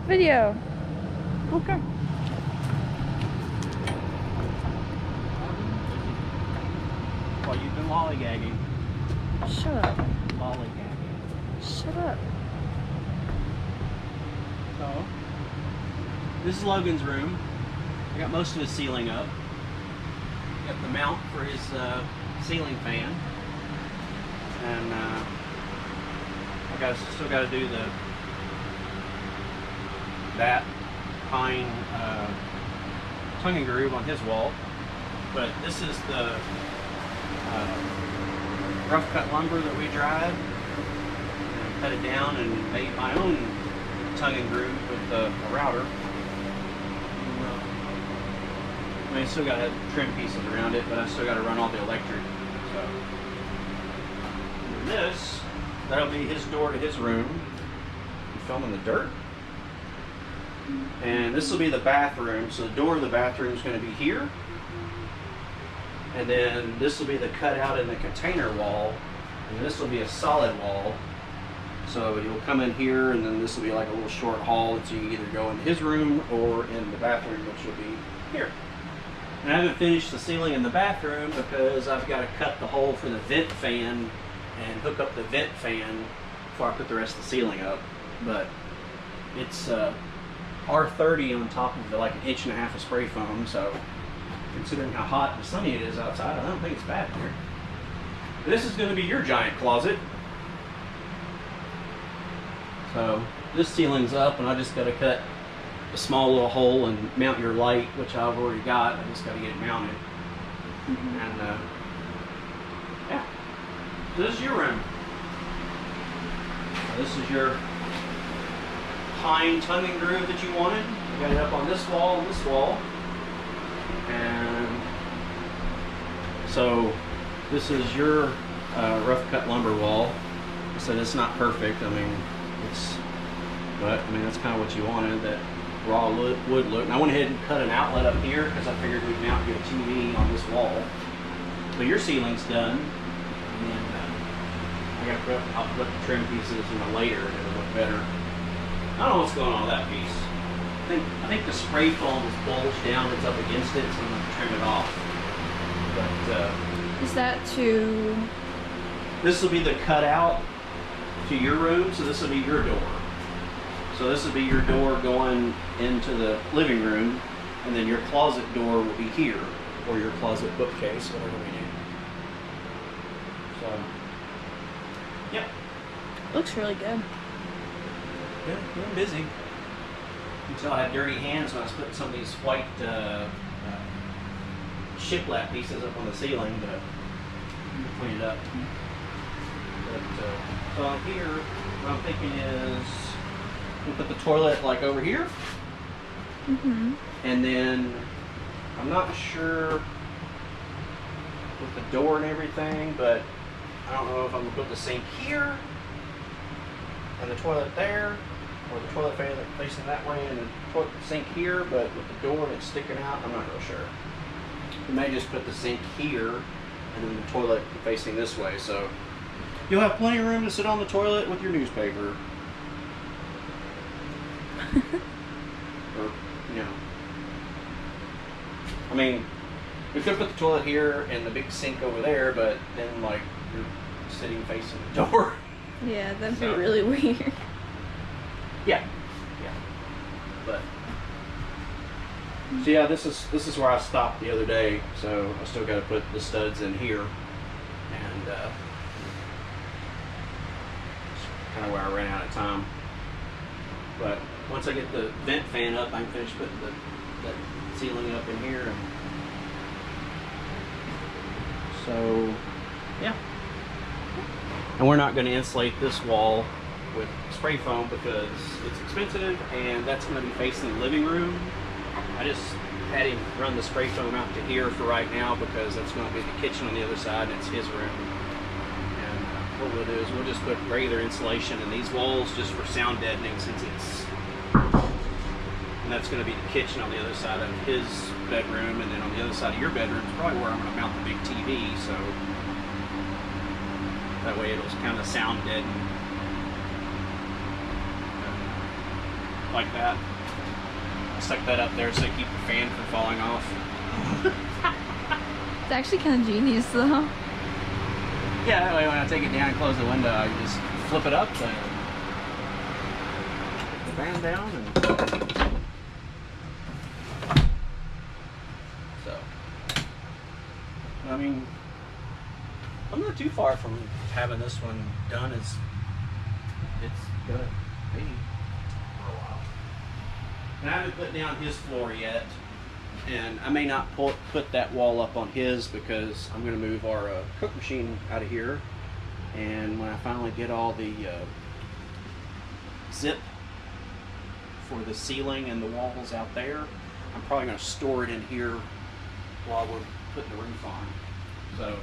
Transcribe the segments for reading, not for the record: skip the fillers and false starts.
Video. Okay. Well, you've been lollygagging. Shut up. Lollygagging. Shut up. So, this is Logan's room. I got most of his ceiling up. Got the mount for his ceiling fan. And still got to do that pine tongue and groove on his wall. But this is the rough cut lumber that we dried. And cut it down and made my own tongue and groove with a router. I mean, I still got to trim pieces around it, but I still got to run all the electric. So, and this, that'll be his door to his room. You filming the dirt? And this will be the bathroom. So the door of the bathroom is going to be here. And then this will be the cutout in the container wall. And this will be a solid wall. So you'll come in here, and then this will be like a little short hall that you can either go in his room or in the bathroom, which will be here. And I haven't finished the ceiling in the bathroom because I've got to cut the hole for the vent fan and hook up the vent fan before I put the rest of the ceiling up. But it's R30 on top of like 1.5 inches of spray foam, so considering how hot and sunny it is outside, I don't think it's bad here. This is going to be your giant closet. So this ceiling's up, and I just got to cut a small little hole and mount your light, which I've already got. I just got to get it mounted. And yeah, so this is your room. Now, this is your pine tongue and groove that you wanted. I got it up on this wall and this wall. And so this is your rough cut lumber wall. I said it's not perfect. I mean, but I mean that's kind of what you wanted, that raw wood look. And I went ahead and cut an outlet up here because I figured we'd mount your TV on this wall. But your ceiling's done, and then I'll put the trim pieces in later, and it'll look better. I don't know what's going on with that piece. I think the spray foam is bulged down. It's up against it, so I'm gonna trim it off. But Is that to... this will be the cutout to your room, so this will be your door. So this will be your door going into the living room, and then your closet door will be here, or your closet bookcase, whatever we do. So, yep. Looks really good. Yeah, I'm busy. You can tell I had dirty hands when I was putting some of these white shiplap pieces up on the ceiling, but I'll clean it up. But, so here, what I'm thinking is we'll put the toilet like over here. And then I'm not sure with the door and everything, but I don't know if I'm gonna put the sink here and the toilet there, or the toilet facing that way and the toilet sink here, but with the door that's sticking out, I'm not real sure. We may just put the sink here and then the toilet facing this way, so you'll have plenty of room to sit on the toilet with your newspaper. Or, you know. I mean, we could put the toilet here and the big sink over there, but then, like, you're sitting facing the door. Yeah, that'd be really weird. Yeah. But so yeah, this is where I stopped the other day. So I still got to put the studs in here, and that's kind of where I ran out of time. But once I get the vent fan up, I can finish putting the ceiling up in here. And so yeah. And we're not going to insulate this wall with spray foam because it's expensive, and that's going to be facing the living room. I just had him run the spray foam out to here for right now because that's going to be the kitchen on the other side, and it's his room. And what we'll do is we'll just put regular insulation in these walls just for sound deadening, since it's, and that's going to be the kitchen on the other side of his bedroom, and then on the other side of your bedroom is probably where I'm going to mount the big TV, so that way it'll kind of sound deaden. like that. I stuck that up there so to keep the fan from falling off. It's actually kind of genius though. Yeah, that way when I take it down and close the window, I can just flip it up and put the fan down and so. I mean, I'm not too far from having this one done as it's gonna be for a while. And I haven't put down his floor yet, and I may not put that wall up on his because I'm gonna move our cook machine out of here. And when I finally get all the zip for the ceiling and the walls out there, I'm probably gonna store it in here while we're putting the roof on. So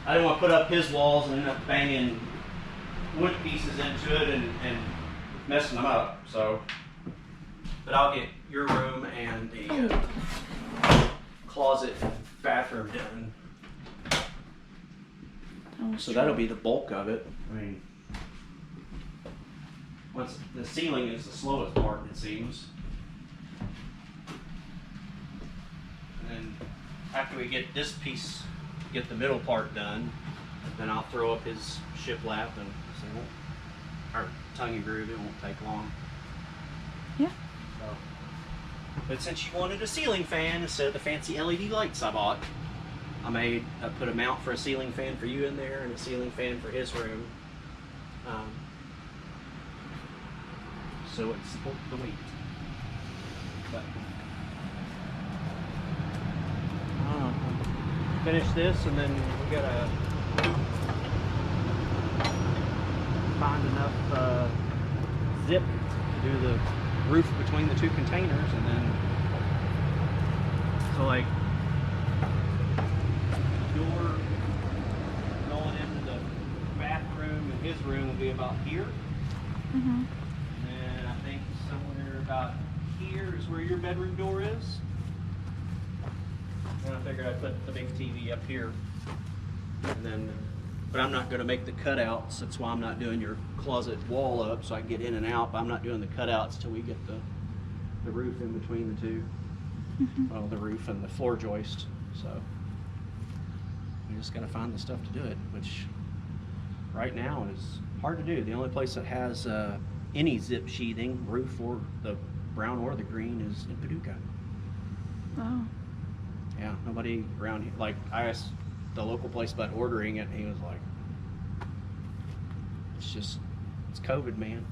I didn't want to put up his walls and end up banging wood pieces into it and messing them up. So, but I'll get your room and the closet and bathroom done. So that'll be the bulk of it. I mean, once the ceiling is the slowest part, it seems. And then after we get this piece, get the middle part done, then I'll throw up his shiplap and or tongue and groove. It won't take long. Yeah. So, but since you wanted a ceiling fan instead of the fancy LED lights I bought, I put a mount for a ceiling fan for you in there and a ceiling fan for his room. So it supports the weight. But finish this, and then we gotta find enough zip to do the roof between the two containers, and then so like door going into the bathroom and his room will be about here. Mm-hmm. And then I think somewhere about here is where your bedroom door is. And I figured I'd put the big TV up here. And then, but I'm not going to make the cutouts. That's why I'm not doing your closet wall up so I can get in and out. But I'm not doing the cutouts till we get the roof in between the two. Mm-hmm. Well, the roof and the floor joist. So we just got to find the stuff to do it, which right now is hard to do. The only place that has any zip sheathing, roof or the brown or the green, is in Paducah. Oh. Yeah, nobody around here. Like, I asked the local place about ordering it, and he was like, it's COVID, man.